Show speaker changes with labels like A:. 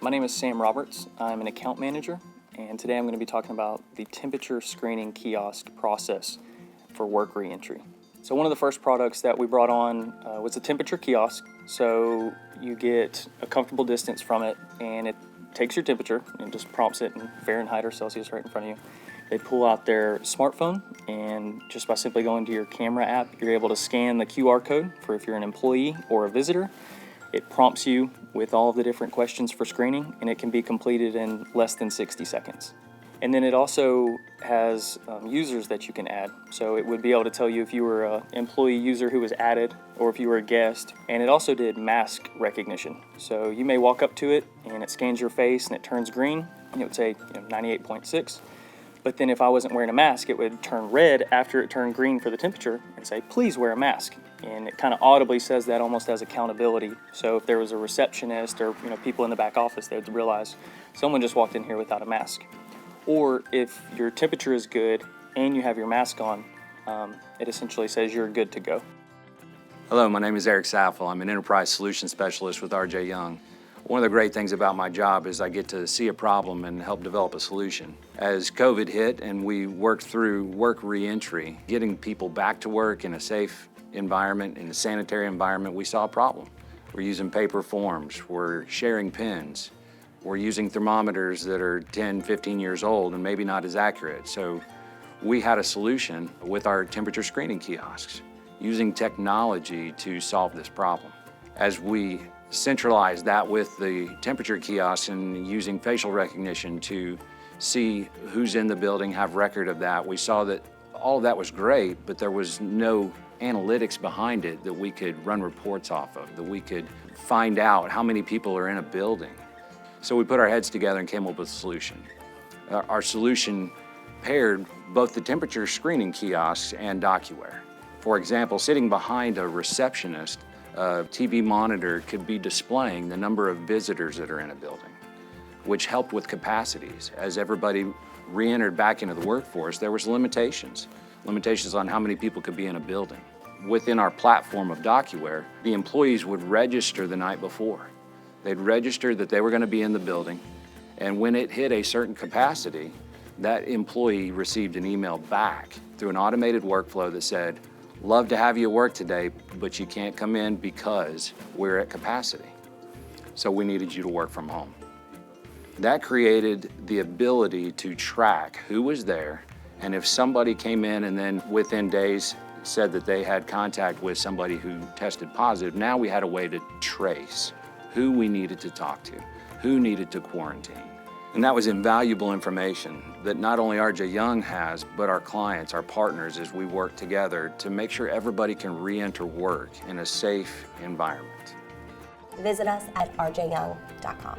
A: My name is Sam Roberts. I'm an account manager, and today I'm going to be talking about the temperature screening kiosk process for work reentry. So one of the first products that we brought on was a temperature kiosk. So you get a comfortable distance from it, and it takes your temperature and just prompts it in Fahrenheit or Celsius right in front of you. They pull out their smartphone, and just by simply going to your camera app, you're able to scan the QR code for if you're an employee or a visitor. It prompts you with all of the different questions for screening, and it can be completed in less than 60 seconds. And then it also has users that you can add. So it would be able to tell you if you were an employee user who was added or if you were a guest. And it also did mask recognition. So you may walk up to it and it scans your face and it turns green, and it would say 98.6. But then if I wasn't wearing a mask, it would turn red after it turned green for the temperature and say, please wear a mask. And it kind of audibly says that almost as accountability. So if there was a receptionist or people in the back office, they'd realize someone just walked in here without a mask. Or if your temperature is good and you have your mask on, it essentially says you're good to go.
B: Hello, my name is Eric Saffel. I'm an Enterprise Solutions Specialist with R.J. Young. One of the great things about my job is I get to see a problem and help develop a solution. As COVID hit and we worked through work reentry, getting people back to work in a safe environment, in a sanitary environment, we saw a problem. We're using paper forms, we're sharing pens, we're using thermometers that are 10, 15 years old and maybe not as accurate. So we had a solution with our temperature screening kiosks, using technology to solve this problem. As we centralized that with the temperature kiosks and using facial recognition to see who's in the building, have record of that, we saw that all of that was great, but there was no analytics behind it that we could run reports off of, that we could find out how many people are in a building. So we put our heads together and came up with a solution. Our solution paired both the temperature screening kiosks and DocuWare. For example, sitting behind a receptionist, a TV monitor could be displaying the number of visitors that are in a building, which helped with capacities. As everybody re-entered back into the workforce, there was limitations on how many people could be in a building. Within our platform of DocuWare, the employees would register the night before. They'd register that they were going to be in the building, and when it hit a certain capacity, that employee received an email back through an automated workflow that said, love to have you at work today, but you can't come in because we're at capacity. So we needed you to work from home. That created the ability to track who was there, and if somebody came in and then within days said that they had contact with somebody who tested positive, now we had a way to trace who we needed to talk to, who needed to quarantine. And that was invaluable information that not only R.J. Young has, but our clients, our partners, as we work together to make sure everybody can re-enter work in a safe environment.
C: Visit us at rjyoung.com.